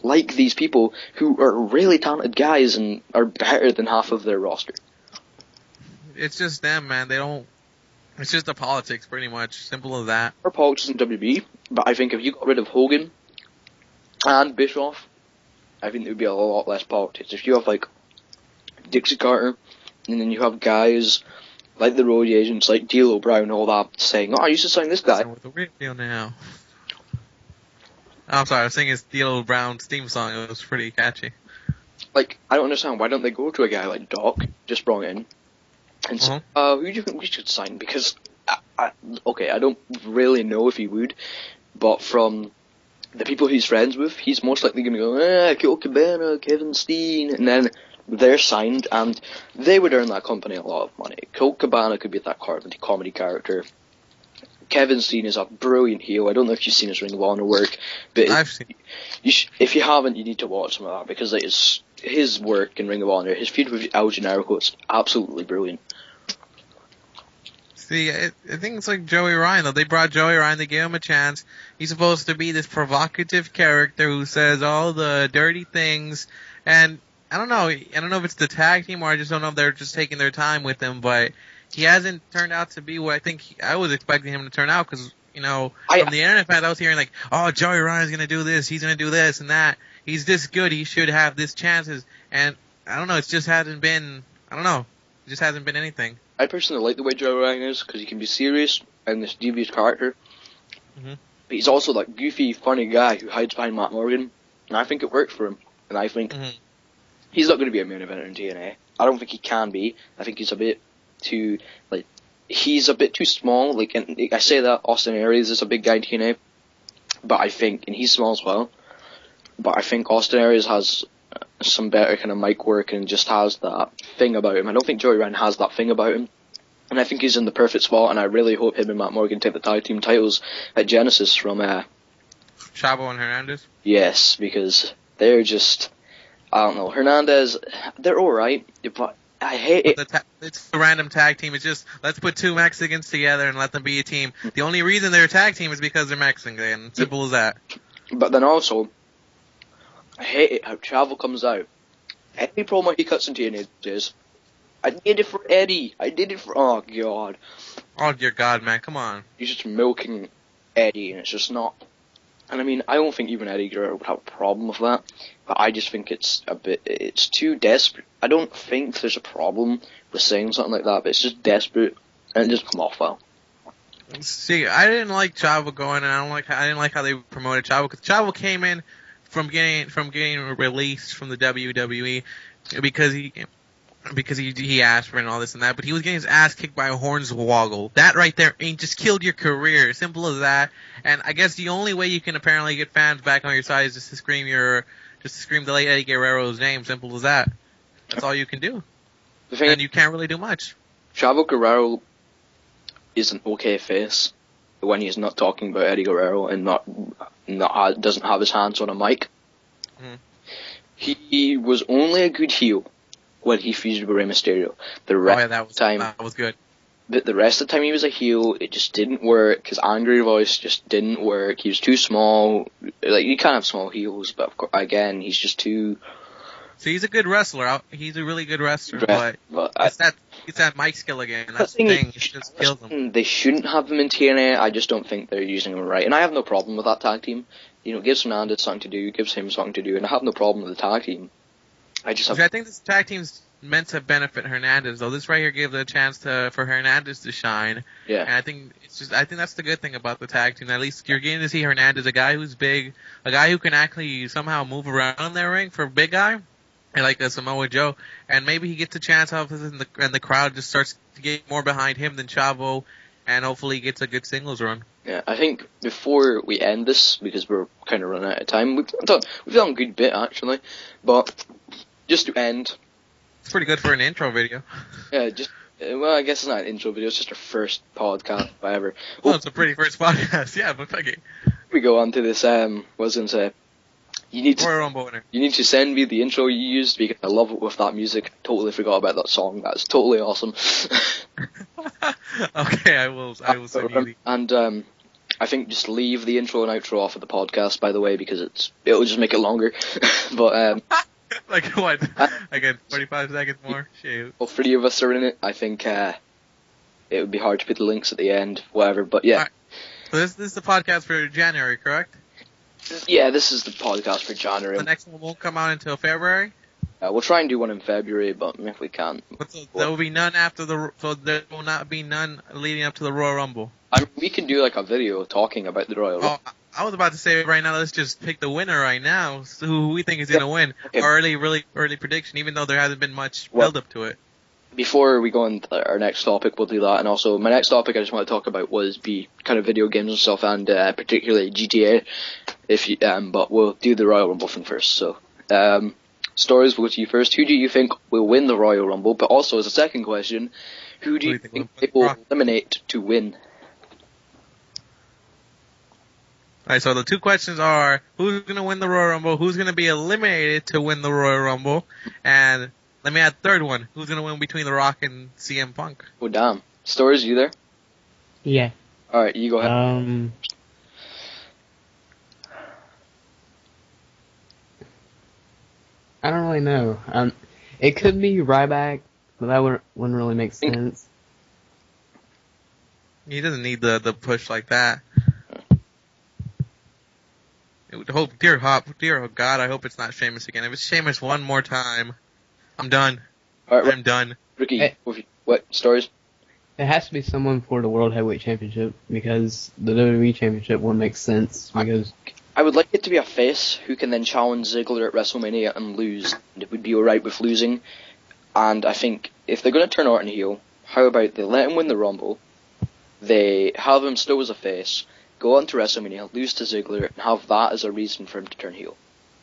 like these people who are really talented guys and are better than half of their roster. It's just them, man. They don't. It's just the politics, pretty much. Simple as that. Or politics in WWE, but I think if you got rid of Hogan and Bischoff, I think there would be a lot less politics. If you have, like, Dixie Carter, and then you have guys like the road agents, like D'Lo Brown, all that, saying, oh, I used to sign this guy. With the weird deal now. I'm sorry, I was singing his D'Lo Brown's theme song. It was pretty catchy. Like, I don't understand. Why don't they go to a guy like Doc, just brought in, and say, who do you think we should sign? Because, I don't really know if he would, but from the people he's friends with, he's most likely going to go, Colt Cabana, Kevin Steen, and then they're signed, and they would earn that company a lot of money. Colt Cabana could be that comedy character. Kevin Steen is a brilliant heel. I don't know if you've seen his Ring of Honor work, but I've seen. If you haven't, you need to watch some of that, because it is his work in Ring of Honor. His feud with El Generico is absolutely brilliant. See, I think it's like Joey Ryan, though. They brought Joey Ryan, they gave him a chance. He's supposed to be this provocative character who says all the dirty things. And I don't know if it's the tag team or I just don't know if they're just taking their time with him, but he hasn't turned out to be what I think I was expecting him to turn out because, from the internet fans, I was hearing like, oh, Joey Ryan's going to do this, he's going to do this and that. He's this good, he should have this chances. And I don't know, it just hasn't been anything. I personally like the way Joey Ryan is because he can be serious and this devious character. Mm-hmm. But he's also that goofy, funny guy who hides behind Matt Morgan, and I think it works for him. And I think he's not going to be a main eventer in TNA. I don't think he can be. I think he's a bit too small. Like, and I say that Austin Aries is a big guy in TNA, but I think, and he's small as well. But I think Austin Aries has some better kind of mic work and just has that thing about him. I don't think Joey Ryan has that thing about him. And I think he's in the perfect spot, and I really hope him and Matt Morgan take the tag team titles at Genesis from Chavo and Hernandez? Yes, because they're just, I don't know, Hernandez, they're alright, but I hate it. It's a random tag team. It's just, let's put two Mexicans together and let them be a team. The only reason they're a tag team is because they're Mexican. Simple as that. But then also, I hate it how Chavo comes out. Any promo he cuts into TNA is, I did it for Eddie. I did it for, oh god. Oh dear God, man, come on. He's just milking Eddie, and it's just not. And I mean, I don't think even Eddie Guerrero would have a problem with that, but I just think it's too desperate. I don't think there's a problem with saying something like that, but it's just desperate, and it doesn't come off well. See, I didn't like Chavo going, and I didn't like how they promoted Chavo, because Chavo came in from getting released from the WWE because he asked for it and all this and that, but he was getting his ass kicked by a hornswoggle. That right there just killed your career. Simple as that. And I guess the only way you can apparently get fans back on your side is just to scream the late Eddie Guerrero's name. Simple as that. That's all you can do. And you can't really do much. Chavo Guerrero is an okay face when he's not talking about Eddie Guerrero and doesn't have his hands on a mic. Mm. He was only a good heel when he feuded with Rey Mysterio. That was good. The rest of the time he was a heel, it just didn't work. His angry voice just didn't work. He was too small. Like, you can't have small heels, but of course, again, he's just too. So he's a good wrestler. He's a really good wrestler, but it's that mic skill again. That's the thing. It just kills him. They shouldn't have him in TNA. I just don't think they're using him right. And I have no problem with that tag team. Gives Hernandez something to do, gives him something to do, and I have no problem with the tag team. I think this tag team's meant to benefit Hernandez, though. This right here gives a chance for Hernandez to shine. Yeah. And I think that's the good thing about the tag team. At least you're getting to see Hernandez, a guy who's big, a guy who can actually somehow move around in their ring for a big guy, like a Samoa Joe. And maybe he gets a chance and the crowd just starts to get more behind him than Chavo, and hopefully he gets a good singles run. Yeah, I think before we end this, because we're kind of running out of time, we've done a good bit actually, but just to end. It's pretty good for an intro video. Yeah, I guess it's not an intro video, it's just our first podcast, whatever. Well, it's a pretty first podcast, yeah, but fuck it. We go on to this, what was I going to say? You need to send me the intro you used, because I love it with that music. I totally forgot about that song, that's totally awesome. Okay, I will send you the... And, I think just leave the intro and outro off of the podcast, by the way, because it'll just make it longer. But, like what? Again, 45 seconds more? Shoot. Well, 3 of us are in it. I think it would be hard to put the links at the end, whatever, but yeah. Right. So this is the podcast for January, correct? Yeah, this is the podcast for January. The next one won't come out until February? We'll try and do one in February, but if we can't. There will be none so there will not be none leading up to the Royal Rumble. We can do like a video talking about the Royal Rumble. I was about to say right now, let's just pick the winner right now, so who we think is going to win. Okay. Really early prediction, even though there hasn't been much build up to it. Before we go into our next topic, we'll do that. And also, my next topic I just want to talk about was kind of video games and stuff, and particularly GTA. But we'll do the Royal Rumble thing first. So, Stories, we'll go to you first. Who do you think will win the Royal Rumble? But also, as a second question, who do you think it will eliminate to win? Alright, so the two questions are, who's going to win the Royal Rumble, who's going to be eliminated to win the Royal Rumble, and let me add the third one, who's going to win between The Rock and CM Punk? Oh, damn. Stories, you there? Yeah. Alright, you go ahead. I don't really know. It could be Ryback, but that wouldn't really make sense. He doesn't need the push like that. Dear God, I hope it's not Sheamus again. If it's Sheamus one more time, I'm done. Alright, I'm done. Ricky, what stories? It has to be someone for the World Heavyweight Championship, because the WWE Championship wouldn't make sense, because... I would like it to be a face who can then challenge Ziggler at WrestleMania and lose. It would be alright with losing. And I think if they're going to turn Orton heel, how about they let him win the Rumble, they have him still as a face, go on to WrestleMania, lose to Ziggler, and have that as a reason for him to turn heel.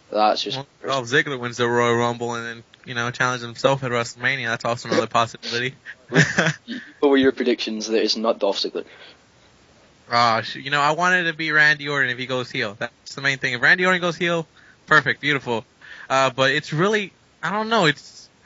That's just... Well, if Ziggler wins the Royal Rumble and then, challenge himself at WrestleMania, that's also another possibility. What were your predictions that it's not Dolph Ziggler? I wanted it to be Randy Orton if he goes heel. That's the main thing. If Randy Orton goes heel, perfect, beautiful. But it's really, I don't know.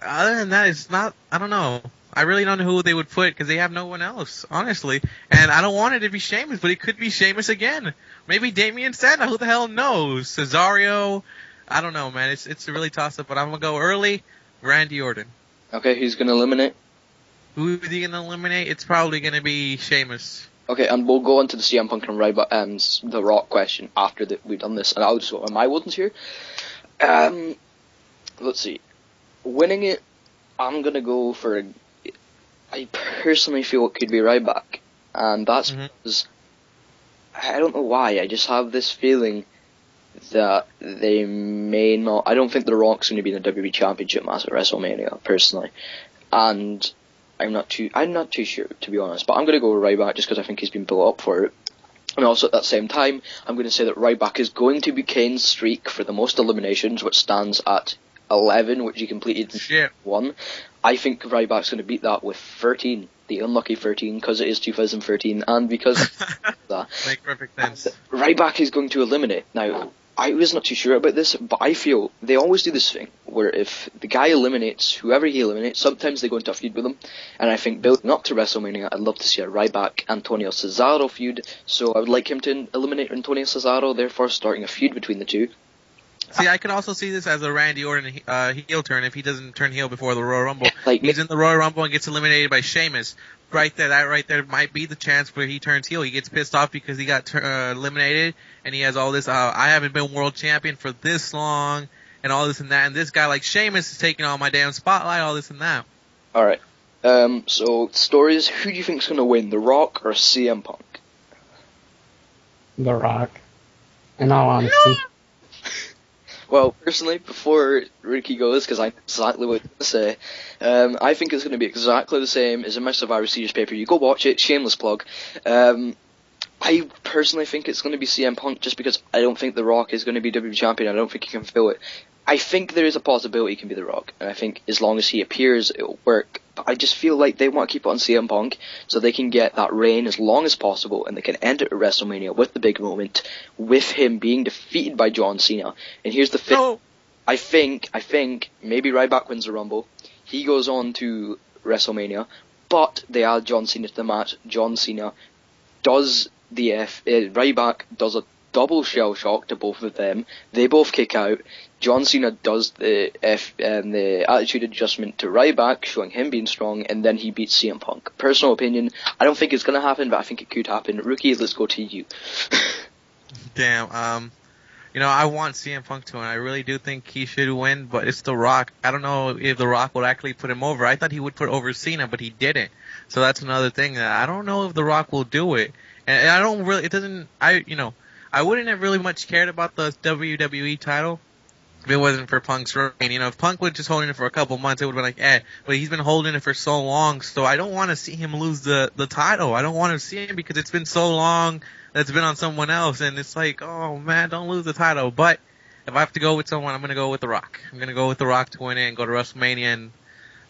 Other than that, it's not, I don't know. I really don't know who they would put because they have no one else, honestly. And I don't want it to be Sheamus, but it could be Sheamus again. Maybe Damian Santa, who the hell knows? Cesaro, I don't know, man. It's a really toss-up, but I'm going to go early, Randy Orton. Okay, who's going to eliminate? Who is he going to eliminate? It's probably going to be Sheamus. Okay, and we'll go on to the CM Punk and The Rock question after we've done this, and I'll just go on my ones here. Let's see. Winning it, I'm going to go for... I personally feel it could be Ryback, and that's because... I don't know why, I just have this feeling that they may not... I don't think The Rock's going to be in the WWE Championship match at WrestleMania, personally. And I'm not too sure, to be honest. But I'm going to go with Ryback just because I think he's been built up for it. And also at that same time, I'm going to say that Ryback is going to be Kane's streak for the most eliminations, which stands at 11, which he completed in 1. I think Ryback's going to beat that with 13. The unlucky 13, because it is 2013, and because that. Makes perfect sense. Ryback is going to eliminate. Now, I was not too sure about this, but I feel they always do this thing, where if the guy eliminates whoever he eliminates, sometimes they go into a feud with him, and I think building up to WrestleMania, I'd love to see a Ryback-Antonio Cesaro feud, so I would like him to eliminate Antonio Cesaro, therefore starting a feud between the two. See, I could also see this as a Randy Orton heel turn if he doesn't turn heel before the Royal Rumble. Like, he's in the Royal Rumble and gets eliminated by Sheamus. That right there might be the chance where he turns heel. He gets pissed off because he got eliminated, and he has all this, I haven't been world champion for this long, and all this and that, and this guy like Sheamus is taking all my damn spotlight, all this and that. Alright. So, stories, who do you think's going to win, The Rock or CM Punk? The Rock. In all honesty. Well, personally, before Ricky goes, because I know exactly what to say, I think it's going to be exactly the same as in my Survivor Series pay-per-view. Go watch it, shameless plug. I personally think it's going to be CM Punk just because I don't think The Rock is going to be WWE Champion. I don't think he can fill it. I think there is a possibility he can be The Rock, and I think as long as he appears, it'll work. But I just feel like they want to keep it on CM Punk so they can get that reign as long as possible, and they can end it at WrestleMania with the big moment, with him being defeated by John Cena. And here's the thing. No. I think maybe Ryback wins the Rumble. He goes on to WrestleMania, but they add John Cena to the match. John Cena does Ryback does a double shell shock to both of them. They both kick out. John Cena does the attitude adjustment to Ryback, showing him being strong, and then he beats CM Punk. Personal opinion, I don't think it's going to happen, but I think it could happen. Rookie, let's go to you. Damn, I want CM Punk to win. I really do think he should win, but it's The Rock. I don't know if The Rock would actually put him over. I thought he would put over Cena, but he didn't. So that's another thing. I don't know if The Rock will do it. And I don't really, I wouldn't have really much cared about the WWE title if it wasn't for Punk's reign. If Punk was just holding it for a couple months, it would have been like, but he's been holding it for so long, so I don't want to see him lose the title. I don't want to see him because it's been so long that it's been on someone else, and it's like, oh man, don't lose the title. But if I have to go with someone, I'm going to go with The Rock. I'm going to go with The Rock to win it and go to WrestleMania, and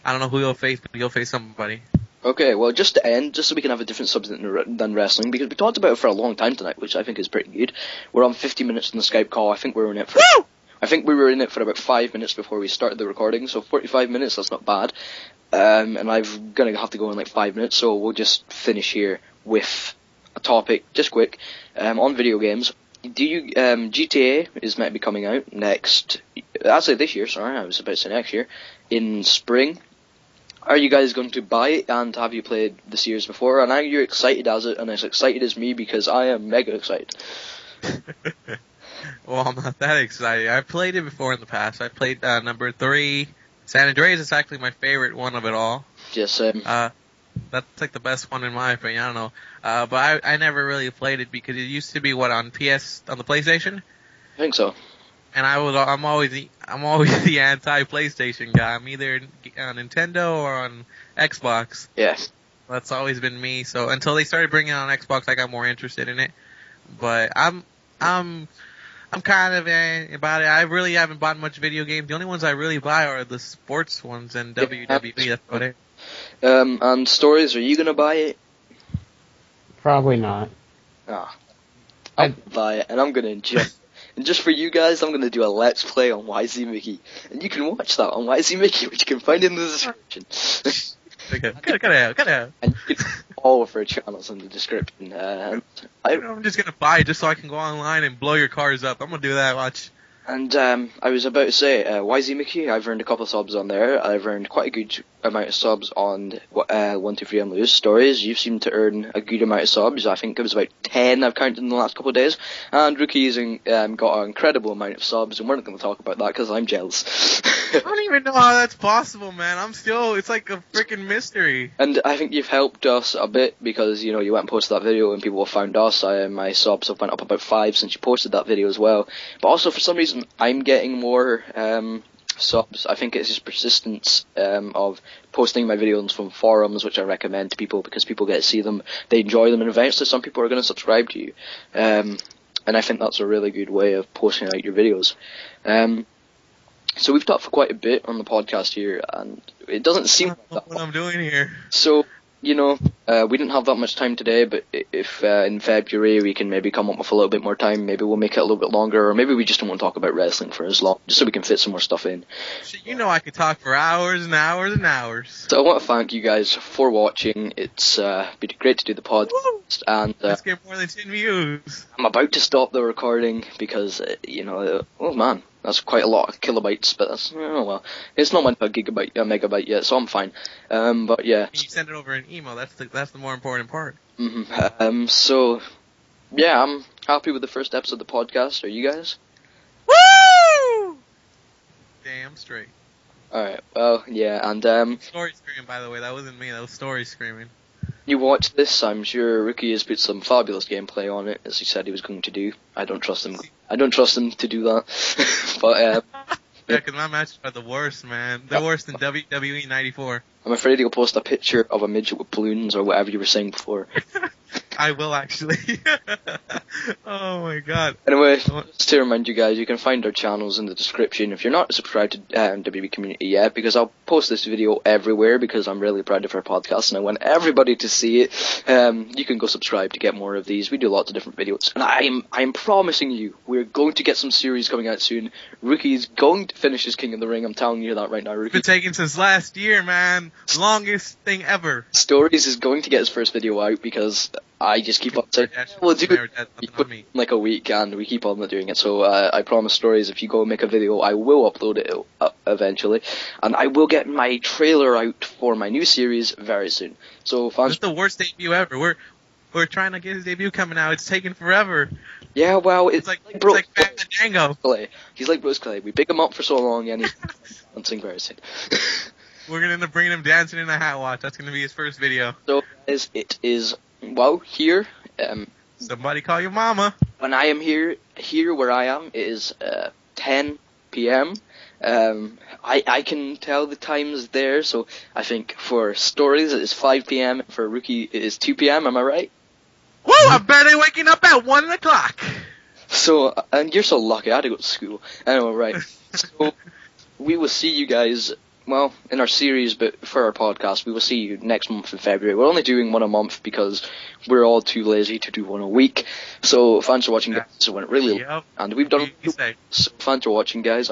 I don't know who he'll face, but he'll face somebody. Okay, well, just to end, just so we can have a different subject than wrestling, because we talked about it for a long time tonight, which I think is pretty good. We're on 50 minutes on the Skype call. I think we were in it for about 5 minutes before we started the recording, so 45 minutes, that's not bad. And I'm going to have to go in like 5 minutes, so we'll just finish here with a topic, just quick, on video games. Do you GTA is meant to be coming out next, actually this year, sorry, I was about to say next year, in spring. Are you guys going to buy it, and have you played the series before? And are you excited as it, and as excited as me, because I am mega excited. Well, I'm not that excited. I've played it before in the past. I played number 3. San Andreas is actually my favorite one of it all. Yes, That's like the best one in my opinion. I don't know. But I never really played it because it used to be on the PlayStation. I think so. And I'm always the anti-PlayStation guy. I'm either on Nintendo or on Xbox. Yeah. That's always been me. So until they started bringing it on Xbox, I got more interested in it. But I'm kind of about it. I really haven't bought much video games. The only ones I really buy are the sports ones and WWE. That's about it. And stories, are you gonna buy it? Probably not. I'll buy it, and I'm gonna enjoy it. And just for you guys, I'm gonna do a Let's Play on YZ Mickey. And you can watch that on YZ Mickey, which you can find in the description. Cut out. And you can find all of our channels in the description. I'm just gonna buy it just so I can go online and blow your cars up. I'm gonna do that, watch. And I was about to say, YZ Mickey, I've earned a couple of subs on there. I've earned quite a good amount of subs on 123 and Lose Stories. You seem to earn a good amount of subs. I think it was about 10 I've counted in the last couple of days. And Rookie's got an incredible amount of subs, and we're not going to talk about that because I'm jealous. I don't even know how that's possible, man. It's like a freaking mystery. And I think you've helped us a bit because, you went and posted that video and people have found us. My subs have went up about 5 since you posted that video as well. But also, for some reason, I'm getting more subs. I think it's just persistence of posting my videos from forums, which I recommend to people because people get to see them, they enjoy them, and eventually some people are going to subscribe to you. And I think that's a really good way of posting out your videos. So we've talked for quite a bit on the podcast here, and it doesn't seem like that. What I'm doing here. So, we didn't have that much time today, but if in February we can maybe come up with a little bit more time, maybe we'll make it a little bit longer, or maybe we just don't want to talk about wrestling for as long, just so we can fit some more stuff in. I could talk for hours and hours and hours. So I want to thank you guys for watching. It's been great to do the podcast, and let's get more than 10 views. I'm about to stop the recording because, oh man, that's quite a lot of kilobytes, but that's, oh well. It's not much a megabyte yet, so I'm fine. But yeah. You send it over an email, that's the more important part. So, yeah, I'm happy with the first episode of the podcast. Are you guys? Woo! Damn straight. Alright, well, yeah, and Story screaming, by the way, that wasn't me, that was Story screaming. You watched this, I'm sure Rookie has put some fabulous gameplay on it, as he said he was going to do. I don't trust him to do that. But, yeah, because my matches are the worst, man. They're worse than WWE 94. I'm afraid he'll post a picture of a midget with balloons or whatever you were saying before. I will, actually. Oh my god. Anyway, just to remind you guys, you can find our channels in the description if you're not subscribed to WWECommunity yet, because I'll post this video everywhere because I'm really proud of our podcast and I want everybody to see it. You can go subscribe to get more of these. We do lots of different videos. And I'm promising you, we're going to get some series coming out soon. Rookie's going to finish his King of the Ring. I'm telling you that right now, Rookie. It's been taking since last year, man. Longest thing ever. Stories is going to get his first video out because I just keep on saying, we'll do it like a week, and we keep on doing it. So I promise Stories, if you go make a video, I will upload it eventually, and I will get my trailer out for my new series very soon. So fans, it's the worst debut ever. We're trying to get his debut coming out. It's taking forever. Yeah, well, it's like Fandango. Clay. He's like Bruce Clay. We pick him up for so long, and he's dancing very soon. We're gonna end up bringing him dancing in a hat watch. That's gonna be his first video. So it is. Well, here. Somebody call your mama. When I am here where I am, it is 10 p.m. I can tell the times there, so I think for Stories it is 5 p.m. For Rookie it is 2 p.m. Am I right? Woo! I'm barely waking up at 1 o'clock. So, and you're so lucky. I had to go to school. Anyway, right. So we will see you guys. Well, in our series, but for our podcast, we will see you next month in February. We're only doing one a month because we're all too lazy to do one a week. So, thanks for watching, guys. It went really well, and we've done. So, thanks for watching, guys.